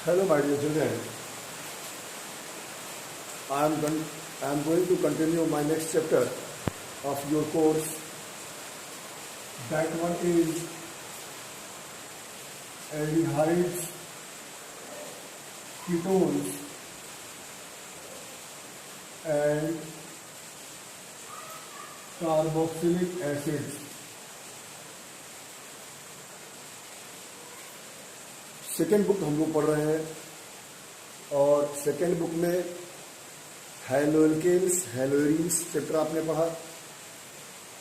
Hello, my dear children. I am going to continue my next chapter of your course. That one is aldehydes, ketones, and carboxylic acids. Second book हम लोग पढ़ रहे हैं और second book में हैलोएल्केन्स हैलोएरीन्स chapter आपने पढ़ा।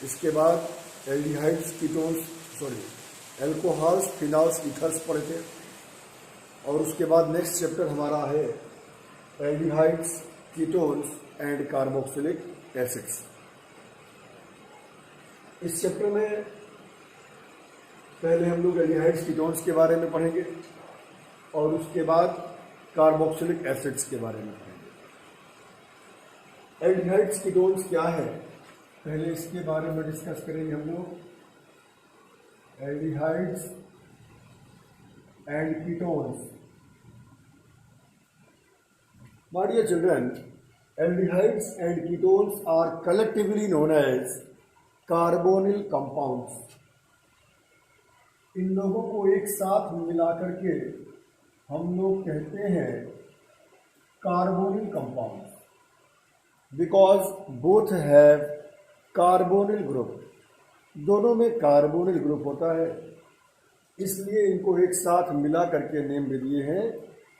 इसके बाद aldehydes ketones alcohols phenols ethers पढ़े थे और उसके बाद नेक्स्ट चैप्टर हमारा है aldehydes ketones and carboxylic acids. इस चैप्टर में पहले हम लोग एल्डिहाइड्स कीटोन्स के बारे में पढ़ेंगे और उसके बाद कार्बोक्सिलिक एसिड्स के बारे में पढ़ेंगे। एल्डिहाइड्स कीटोन्स क्या है, पहले इसके बारे में डिस्कस करेंगे हम लोग। Aldehydes and ketones. My dear children, aldehydes and ketones are collectively known as carbonyl compounds. इन लोगों को एक साथ मिलाकर के हम लोग कहते हैं carbonyl compound, because both have carbonyl group. दोनों में कार्बोनिल ग्रुप होता है, इसलिए इनको एक साथ मिला करके नेम दे दिए हैं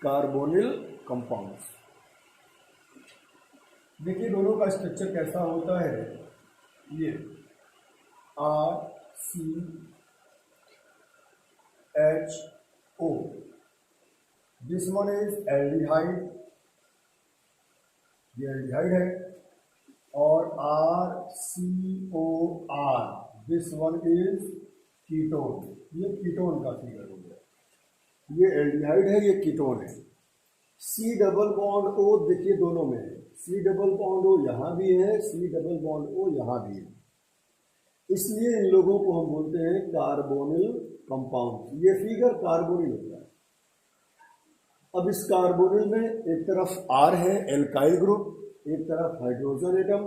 कार्बोनिल कंपाउंड्स। देखिए दोनों का स्ट्रक्चर कैसा होता है। ये RCHO, this one is aldehyde, ये एल्डिहाइड है, और RCOR, this one is ketone. ये कीटोन का फिगर हो गया। ये एल्डिहाइड है, ये कीटोन है। C डबल बॉन्ड O देखिए दोनों में है। C डबल बॉन्ड O यहाँ भी है, C डबल बॉन्ड O यहाँ भी है, इसलिए इन लोगों को हम बोलते हैं कार्बोनिल कंपाउंड। ये फिगर कार्बोनिल होता है। अब इस कार्बोनिल में एक तरफ R है एल्काइल ग्रुप, एक तरफ हाइड्रोजन एटम,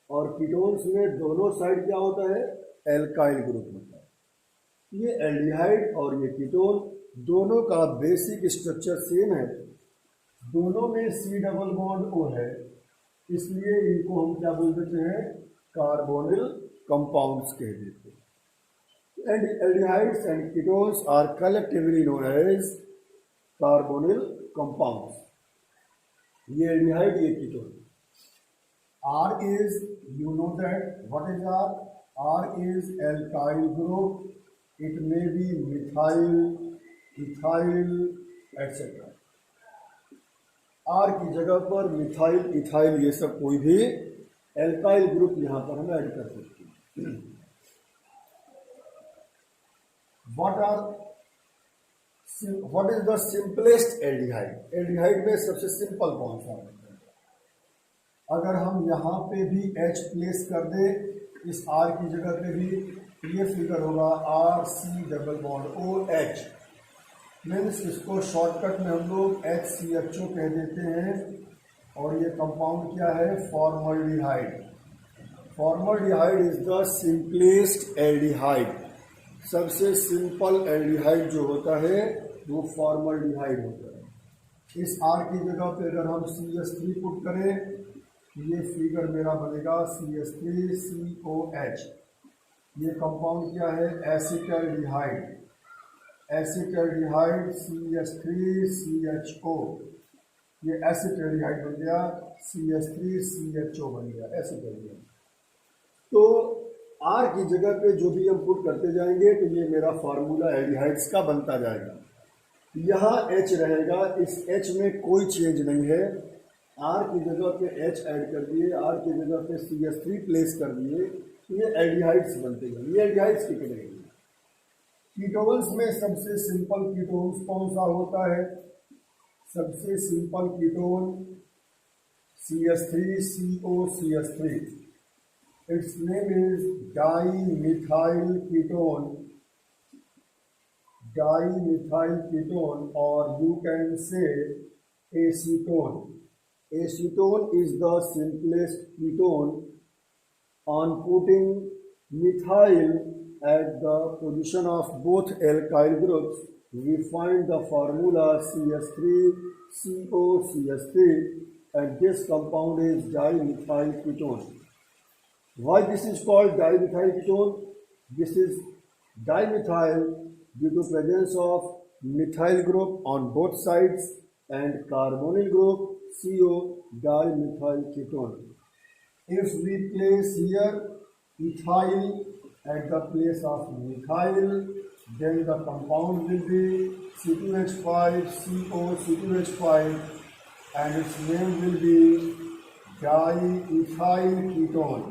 और कीटोन्स में दोनों साइड क्या होता है, एल्काइल ग्रुप होता है। ये एल्डिहाइड और ये कीटोन दोनों का बेसिक स्ट्रक्चर सेम है। दोनों में C डबल बॉन्ड O है, इसलिए इनको हम क्या बोल देते हैं, कार्बोनिल कंपाउंड्स कह देते हैं। And aldehydes and ketones are collectively known as carbonyl compounds. ये एल्डिहाइड, ये ketone. R is, you know that what is R? R is alkyl group. It may be methyl, ethyl, etc. R की जगह पर methyl, ethyl, ये सब कोई भी alkyl group यहां पर हम ऐड कर सकते हैं। What is the simplest aldehyde? Aldehyde में सबसे सिंपल कौन सा है? अगर हम यहाँ पे भी H प्लेस कर दे, इस R की जगह पे भी, ये फिगर होगा RC double bond OH। Means इसको शॉर्टकट में हम लोग HCHO कह देते हैं। और ये कंपाउंड क्या है, formaldehyde. Formaldehyde is the simplest aldehyde. सबसे सिंपल एल्डिहाइड जो होता है वो फॉर्मल्डिहाइड होता है। इस R की जगह पे अगर हम CH3 पुट करें, ये फिगर मेरा बनेगा CH3COH। ये कंपाउंड क्या है, एसिटल्डिहाइड। एसिटल्डिहाइड CH3CHO, ये एसिटल्डिहाइड बन गया, CH3CHO बन गया एसिटल्डिहाइड। तो R की जगह पे जो भी हम पुट करते जाएंगे तो ये मेरा फार्मूला एल्डिहाइड्स का बनता जाएगा। यहाँ H रहेगा, इस H में कोई चेंज नहीं है। R की जगह पे H ऐड कर दिए, R की जगह पे CH3 प्लेस कर दिए, तो ये एल्डिहाइड्स बनते हैं। ये एल्डिहाइड्स की करेंगे। कीटोन्स में सबसे सिंपल कीटोन्स कौन सा होता है? सबसे simple ketone CH3COCH3। It's name is dimethyl ketone. dimethyl ketone, or you can say acetone. Acetone is the simplest ketone. On putting methyl at the position of both alkyl groups, we find the formula CH3COCH3, and this compound is dimethyl ketone. Why this is called dimethyl ketone? This is dimethyl due to presence of methyl group on both sides and carbonyl group CO, dimethyl ketone. If we place here ethyl at the place of methyl, then the compound will be C2H5, CO, and its name will be diethyl ketone.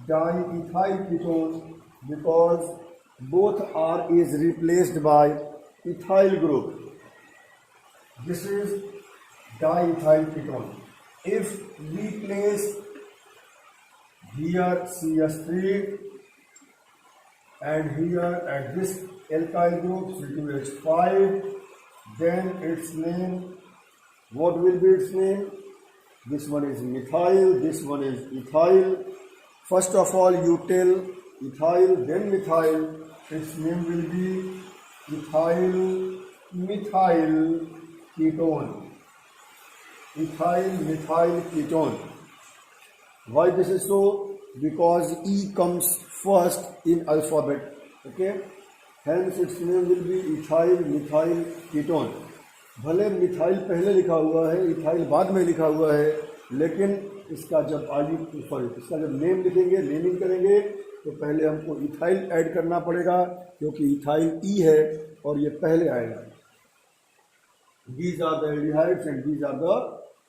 Diethyl ketone, because both R is replaced by ethyl group. This is diethyl ketone. If we place here CH3 and here at this alkyl group C2H5, then its name, what will be its name? This one is methyl, this one is ethyl. First of all, you tell ethyl, then methyl. Its name will be ethyl methyl ketone. Ethyl methyl ketone. Why this is so? Because E comes first in alphabet. Okay? Hence its name will be ethyl methyl ketone. भले methyl पहले लिखा हुआ है, ethyl बाद में लिखा हुआ है, लेकिन इसका जब इसका जब नेम लिखेंगे, नेमिंग करेंगे, तो पहले हमको इथाइल ऐड करना पड़ेगा, क्योंकि इथाइल ई है और ये पहले आएगा. These are the aldehydes and these are the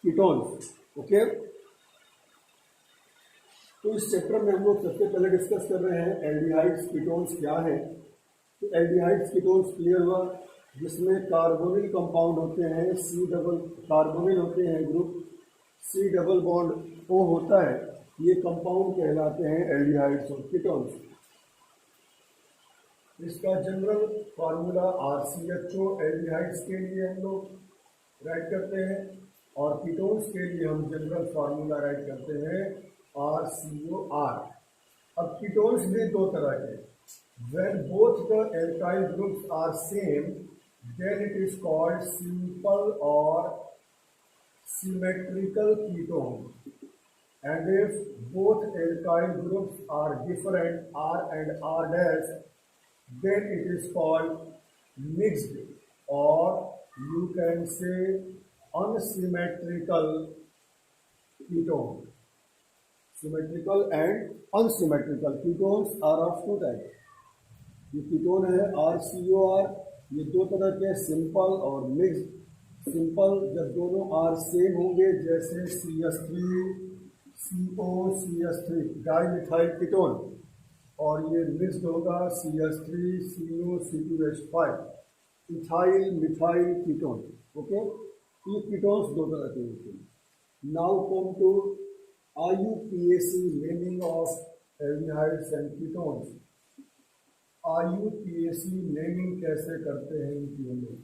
ketones. Okay, तो इस चैप्टर में हम लोग सबसे पहले डिस्कस कर रहे हैं एल्डिहाइड्स कीटोन्स क्या है. तो एल्डिहाइड्स कीटोन्स क्लियर हुआ, जिसमें कार्बोनिल कंपाउंड होते हैं, कार्बोनिल होते हैं group, C double bond O होता है, ये कंपाउंड कहलाते हैं एल्डिहाइड्स और कीटोन्स. इसका जनरल फार्मूला RCHO एल्डिहाइड्स के लिए हम लोग राइट करते हैं, और कीटोन्स के लिए हम जनरल फार्मूला राइट करते हैं RCOR. अब कीटोन्स भी दो तरह के. When both the alkyl groups are same, then it is called simple or symmetrical ketone. And if both alkyl groups are different, R and R dash, then it is called mixed, or you can say unsymmetrical ketone. Symmetrical and unsymmetrical ketones are of two types. ये ketone है RCOR, ये दो तरह के, simple और mixed. Simple जब दोनों R same होंगे, जैसे CH3COCH3 डाइमिथाइल कीटोन, और ये मिक्स्ड होगा CH3CO C2H5 ethyl methyl ketone. Okay, ये कीटोन्स दो तरह के होते हैं. Now come to IUPAC naming of aldehydes and ketones. IUPAC naming कैसे करते हैं इनकी हम लोग.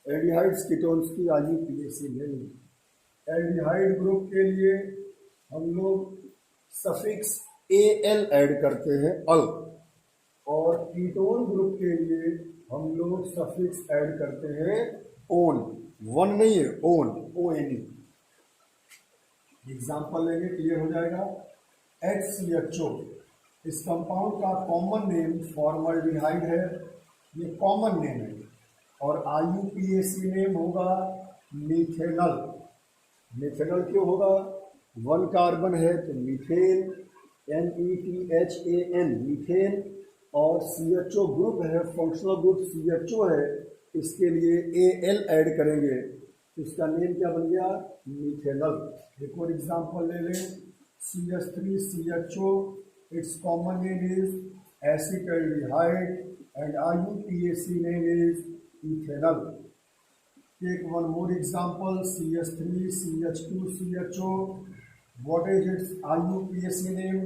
एल्डिहाइड्स कीटोन्स की IUPAC नेमिंग. एल्डिहाइड ग्रुप के लिए हम लोग सफिक्स AL ऐड करते हैं, अल, और कीटोन ग्रुप के लिए हम लोग सफिक्स ऐड करते हैं ओन. वन नहीं है, ओन, ONE. एग्जाम्पल लेंगे, क्लियर हो जाएगा. HCHO इस कंपाउंड का कॉमन नेम फॉर्मल्डिहाइड है, ये कॉमन नेम है, और IUPAC नेम होगा मीथेनल. मीथेनल क्यों होगा? वन कार्बन है तो मीथेन, METHAN मीथेन, और CHO ग्रुप है, फंक्शनल ग्रुप CHO है, इसके लिए AL ऐड करेंगे, इसका नेम क्या बन गया? मीथेनल. एक और एग्जाम्पल ले लें, CH3CHO, its common name is acetaldehyde and IUPAC name is ethanol. Take one more example, CH3CH2CHO. What is its IUPAC name?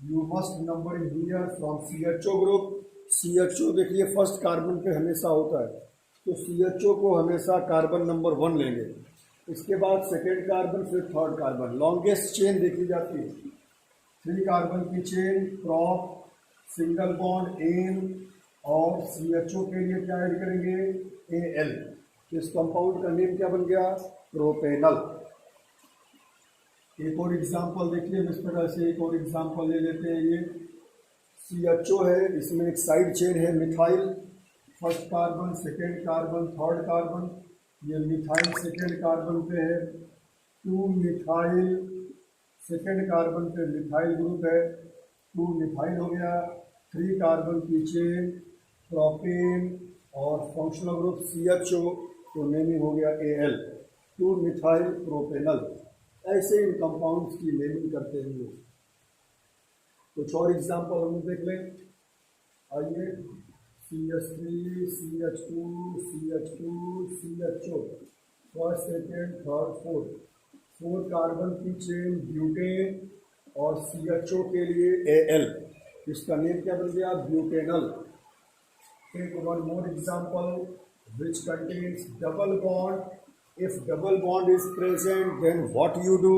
You must number here from CHO group CHO देखिए first carbon पे हमेशा होता है, तो CHO को हमेशा carbon number 1 लेंगे, इसके बाद सेकेंड कार्बन, फिर थर्ड कार्बन। लॉन्गेस्ट चेन देखी जाती है 3 कार्बन की chain, prop, single bond ane, और CHO के लिए क्या ऐड करेंगे, Al। इस कंपाउंड का नेम क्या बन गया, प्रोपेनल। एक और एग्जांपल देखिए, इस तरह से एक और एग्जांपल ले लेते हैं। ये CHO है, इसमें एक साइड चेन है methyl, first carbon, second carbon, third carbon. ये मिथाइल सेकेंड कार्बन पे है, 2 मिथाइल, सेकेंड कार्बन पे मिथाइल ग्रुप है, 2 मिथाइल हो गया, 3 कार्बन की चेन, प्रोपेन, और फंक्शनल ग्रुप CHO, तो नेमिंग हो गया Al, 2 मिथाइल प्रोपेनल। ऐसे इन कंपाउंड्स की नेमिंग करते हैं लोग। कुछ और एग्जाम्पल हम देख लें, आइए। CH3, CH2, CH2, CHO, first, second, third, fourth, 4 carbon की चेन ब्यूटेन, और CHO के लिए Al, इसका नेम क्या बन गया, butanal. Take one more example which contains double bond. If double bond is present, then what you do?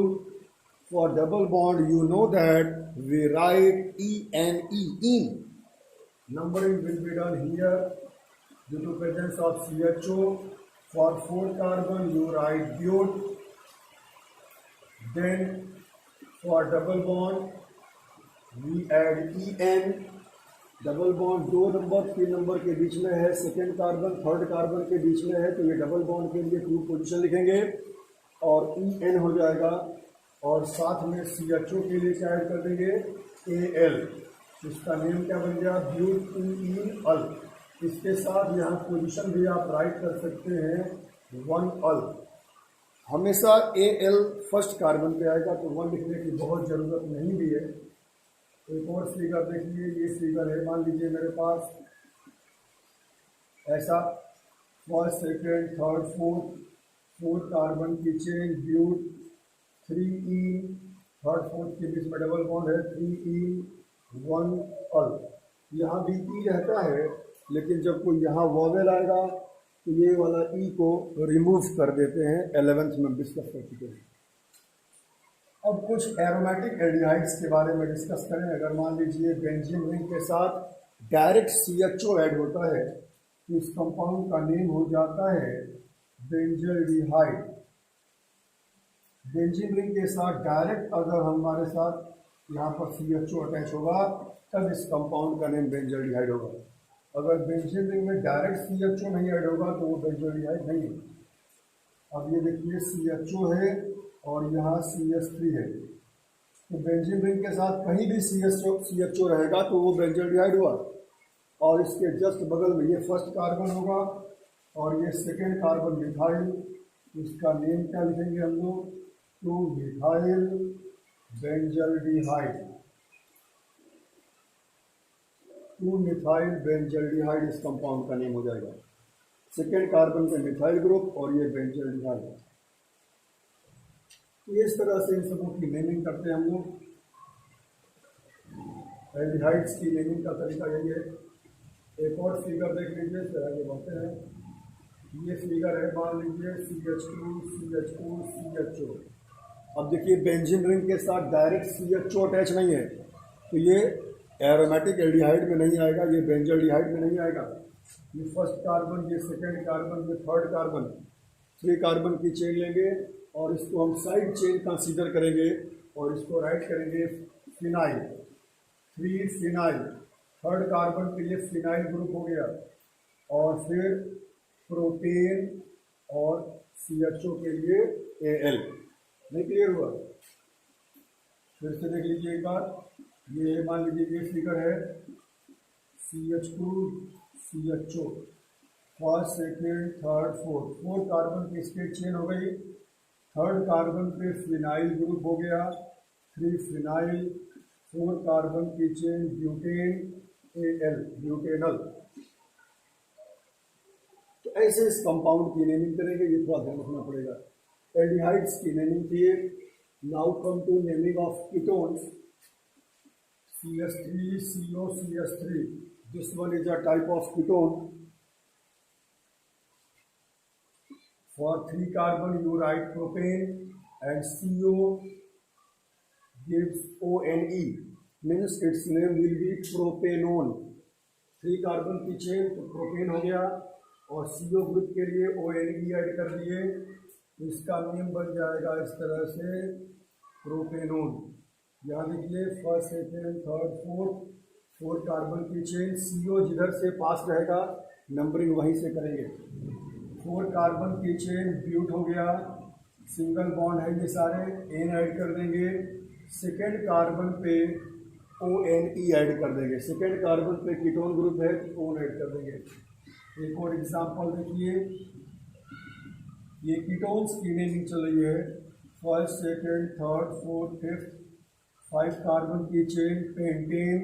For double bond, you know that we write ENE, in. Numbering will be done here due to presence of CHO. For 4 carbon, you write bute. Then for double bond, we add EN. Double bond 2 number 3 number के बीच में है, second carbon third carbon के बीच में है, तो ये double bond के लिए 2 पोजीशन लिखेंगे और EN हो जाएगा, और साथ में CHO के लिए क्या ऐड कर देंगे, Al, इसका नेम क्या बन गया, ब्यूटीन। इसके साथ यहाँ पोजीशन भी आप राइट कर सकते हैं 1 हमेशा Al फर्स्ट कार्बन पे आएगा, तो 1 लिखने की बहुत ज़रूरत नहीं भी है। एक और फिगर देखिए, ये फिगर है, मान लीजिए मेरे पास ऐसा first, second, third, fourth carbon की चेन, ब्यूट, 3 थर्ड फोर्थ के बीच में डबल बॉन्ड है, 3 1 अल। यहाँ भी E रहता है, लेकिन जब कोई यहाँ वॉवेल आएगा तो ये वाला E को रिमूव कर देते हैं, 11th में डिस्कस कर चुके हैं। अब कुछ एरोमेटिक एल्डिहाइड्स के बारे में डिस्कस करें। अगर मान लीजिए बेंजीन रिंग के साथ डायरेक्ट CHO ऐड होता है, तो इस कंपाउंड का नेम हो जाता है बेंजल्डिहाइड। बेंजीन रिंग के साथ डायरेक्ट अगर हमारे साथ यहाँ पर CHO अटैच होगा, तब इस कंपाउंड का नेम बेंजल्डिहाइड होगा। अगर बेंजीन रिंग में डायरेक्ट CHO नहीं ऐड होगा तो वो बेंजल्डिहाइड नहीं है। अब ये देखिए CHO है और यहाँ CH3 है, तो बेंजीन रिंग के साथ कहीं भी CHO रहेगा तो वो बेंजल्डिहाइड हुआ। और इसके जस्ट बगल में ये फर्स्ट कार्बन होगा और ये सेकेंड कार्बन मिथाइल, इसका नेम क्या लिखेंगे हम लोग, 2 मिथाइल बेंजल्डिहाइड, 2 मिथाइल बेंजल्डिहाइड इस कंपाउंड का नेम हो जाएगा। सेकेंड कार्बन पे मिथाइल ग्रुप और ये बेंजल्डिहाइड। इस तरह से इन सबों की नेमिंग करते हैं हम लोग। एल्डिहाइड्स की नेमिंग का तरीका यही है। एक और फिगर देख लीजिए, फिर आगे बढ़ते हैं। ये फिगर है, मान लीजिए CH2, CH2, CHO। अब देखिए बेंजीन रिंग के साथ डायरेक्ट CHO अटैच नहीं है, तो ये एरोमेटिक एल्डिहाइड में नहीं आएगा, ये बेंजल्डिहाइड में नहीं आएगा। ये फर्स्ट कार्बन, ये सेकेंड कार्बन, ये थर्ड कार्बन, 3 कार्बन की चेन लेंगे और इसको हम साइड चेन कंसीडर करेंगे और इसको राइट करेंगे फिनाइल, 3 फिनाइल, थर्ड कार्बन के लिए फिनाइल ग्रुप हो गया, और फिर प्रोपेन और CHO के लिए Al। नहीं क्लियर हुआ? फिर से देख लीजिए एक बार। ये मान लीजिए ये फिगर है, CH2, CHO, first, second, third, fourth, 4 carbon की स्ट्रेट चेन हो गई, थर्ड कार्बन पे फिनाइल ग्रुप हो गया, 3 फिनाइल, 4 कार्बन की चेन ब्यूटेन, Al, ब्यूटेनल। तो ऐसे इस कंपाउंड की नेमिंग करेंगे, ये थोड़ा ध्यान रखना पड़ेगा। एल्डिहाइड्स की नेमिंग थी। Now come to naming of ketones. CH3, CO, CH3, This one is a type of ketone. For 3 carbon you write propane and CO gives ONE, means its name will be propanone. 3 carbon की chain तो propane हो गया और CO group के लिए ONE add कर दिए तो इसका नेम बन जाएगा इस तरह से प्रोपेनोन। यहाँ देखिए first second third fourth 4 carbon की चेन, CO जिधर से पास रहेगा नंबरिंग वहीं से करेंगे। 4 कार्बन की चेन ब्यूट हो गया, सिंगल बॉन्ड है ये सारे, N ऐड कर देंगे। सेकेंड कार्बन पे ONE ऐड कर देंगे, सेकेंड कार्बन पे कीटोन ग्रुप है तो ON ऐड कर देंगे। एक और एग्जांपल देखिए, ये कीटोन्स की नेमिंग चल रही है, first second third fourth fifth 5 carbon की चेन पेंटेन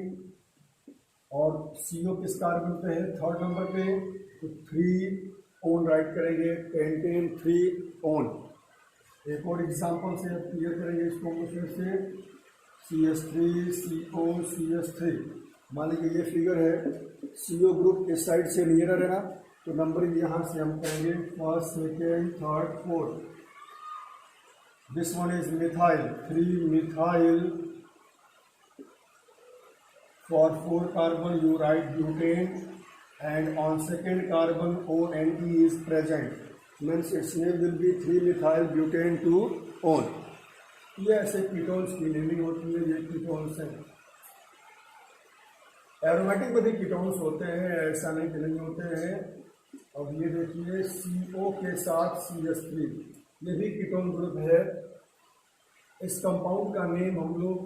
और CO किस कार्बन पे है थर्ड नंबर पे तो 3 ON राइट करेंगे, पेंटेन 3 ON। एक और एग्जांपल से अब क्लियर करेंगे इसको फिर से, CH3 CO CH3। मान लीजिए ये फिगर है, CO ग्रुप इस साइड से नियरर है ना तो नंबरिंग यहाँ से हम करेंगे first second third fourth. This one is methyl, 3 methyl. For 4 carbon you write butane and on second carbon ONE is present, means its name will be 3 methyl butane 2 ON। ये ऐसे ketones की naming होती है, ये ketones हैं। Aromatic में भी ketones होते हैं, ऐसा नहीं कि नहीं होते हैं। अब ये देखिए CO के साथ CH3, ये भी कीटोन ग्रुप है। इस कंपाउंड का नेम हम लोग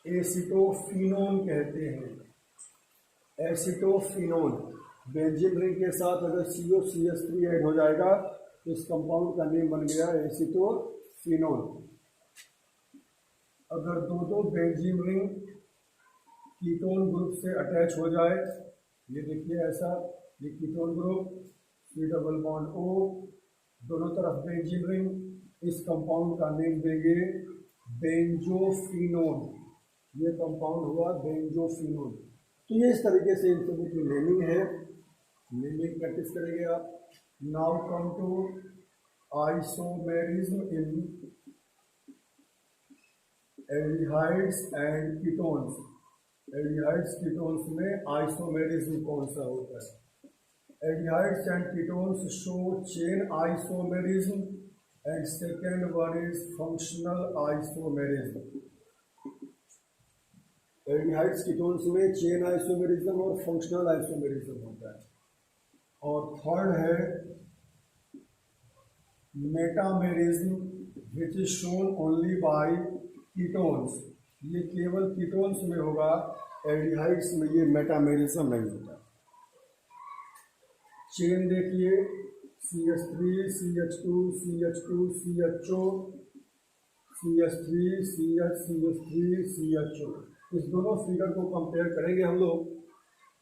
एसिटोफिनोन कहते हैं, एसिटोफिनोन। बेंजीन रिंग के साथ अगर CO CH3 ऐड हो जाएगा तो इस कंपाउंड का नेम बन गया एसिटोफिनोन। अगर दो बेंजीन रिंग कीटोन ग्रुप से अटैच हो जाए, ये देखिए ऐसा, ये ketone group C double bond O, दोनों तरफ बेंजीन रिंग, इस कंपाउंड का नेम देंगे बेंजोफिनोन। ये कंपाउंड हुआ बेंजोफिनोन। तो ये इस तरीके से इन सभी की नेमिंग है, नेमिंग प्रैक्टिस करेंगे आप। Now come to isomerism in aldehydes and ketones. Aldehydes ketones में आइसोमेरिज्म कौन सा होता है? Aldehydes and ketones show chain isomerism and second one is functional isomerism. Aldehydes ketones में चेन आइसोमेरिज्म और फंक्शनल आइसोमेरिज्म होता है। और थर्ड है metamerism which is shown only by ketones. ये केवल कीटोन्स में होगा, एल्डिहाइड्स में ये मेटामेरिज्म नहीं होता। चेन देखिए CH3 CH2 CH2 CHO CH3 CH CH3 CHO। इस दोनों फिगर को कंपेयर करेंगे हम लोग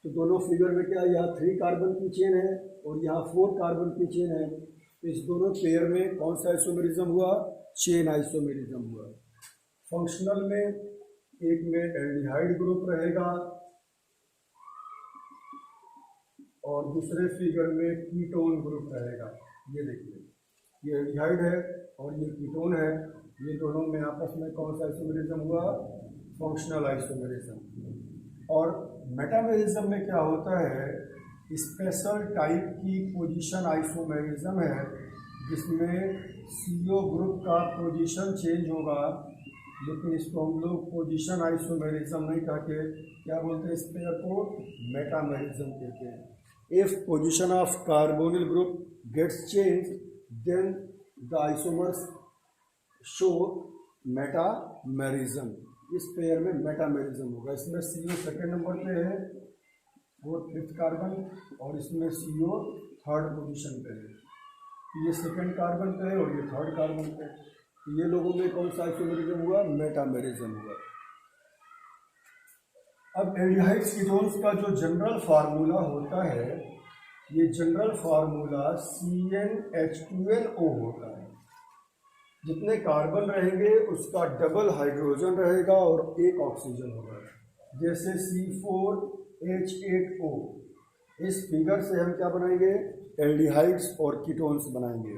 तो दोनों फिगर में क्या, यहाँ 3 कार्बन की चेन है और यहाँ 4 कार्बन की चेन है। इस दोनों पेयर में कौन सा आइसोमेरिज्म हुआ? चेन आइसोमेरिज्म हुआ। फंक्शनल में एक में एल्डिहाइड ग्रुप रहेगा और दूसरे फिगर में कीटोन ग्रुप रहेगा। ये देखिए ये एल्डिहाइड है और ये कीटोन है, ये दोनों में आपस में कौन सा आइसोमेरिज्म हुआ? Functional isomerism. और मेटामेरिज्म में क्या होता है, स्पेशल टाइप की पोजीशन आइसोमेरिज्म है जिसमें CO ग्रुप का पोजीशन चेंज होगा, लेकिन इसको हम लोग पोजीशन आइसोमेरिज्म नहीं कहते, क्या बोलते हैं इस पेयर को? मेटामेरिज्म कहते हैं। If position of carbonyl group gets change then the isomers show metamerism. इस पेयर में मेटामेरिज्म होगा। इसमें CO सेकेंड नंबर पे है, वो 5th कार्बन, और इसमें CO थर्ड पोजीशन पे है। ये सेकेंड कार्बन पे है और ये थर्ड कार्बन पे है। ये लोगों में कौन सा आइसोमेरिज्म हुआ? मेटामेरिज्म हुआ। अब एल्डिहाइड्स कीटोन्स का जो जनरल फार्मूला होता है, ये जनरल फार्मूला CnH2nO होता है। जितने कार्बन रहेंगे उसका डबल हाइड्रोजन रहेगा और एक ऑक्सीजन होगा। जैसे C4 H8O। इस फिगर से हम क्या बनाएंगे, एल्डिहाइड्स और कीटोन्स बनाएंगे।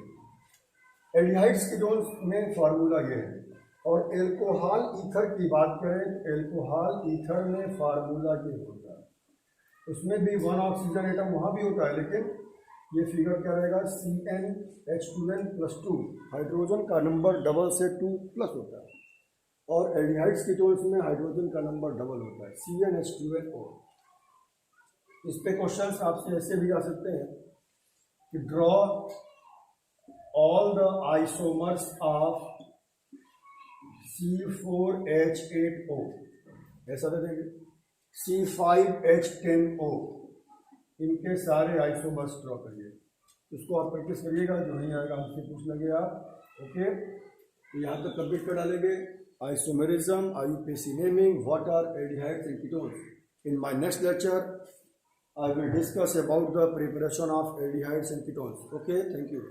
एल्डिहाइड्स कीटोन्स में फार्मूला ये है, और एल्कोहल ईथर की बात करें तो एल्कोहल ईथर में फार्मूला ये होता है, उसमें भी 1 ऑक्सीजन एटम वहाँ भी होता है, लेकिन ये फिगर क्या रहेगा, CnH2n+2, हाइड्रोजन का नंबर डबल से 2+ होता है, और एल्डिहाइड्स कीटोन्स में हाइड्रोजन का नंबर डबल होता है, CnH2n-O। इस पे क्वेश्चंस आपसे ऐसे भी आ सकते हैं कि draw all the isomers of C4H8O, ऐसा दे देंगे, C5H10O, इनके सारे आइसोमर्स ड्रॉ करिए। इसको आप प्रैक्टिस करिएगा, जो नहीं आएगा हमसे पूछ लेंगे आप। ओके, तो यहाँ तक कंप्लीट कर डालेंगे isomerism, IUPAC naming, what are aldehydes and ketones. In my next lecture, I will discuss about the preparation of aldehydes and ketones. Okay, thank you.